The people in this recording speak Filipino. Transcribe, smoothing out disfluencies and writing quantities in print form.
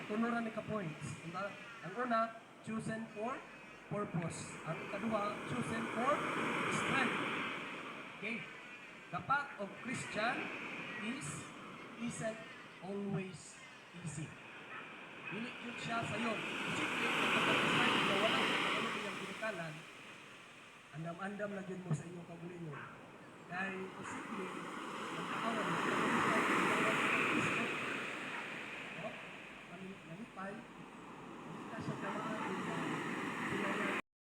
tunuran ni ka-points. Ang una, chosen for purpose. Ang ikadua, chosen for strength. Okay? The path of Christian isn't always easy. Dili yun siya sa iyo. Isipin, kapag-decide na walang kapalit niyang ginikanan, andam-andam na yun mo sa iyong kabulingon. Dahil, isipin, ang kaawan,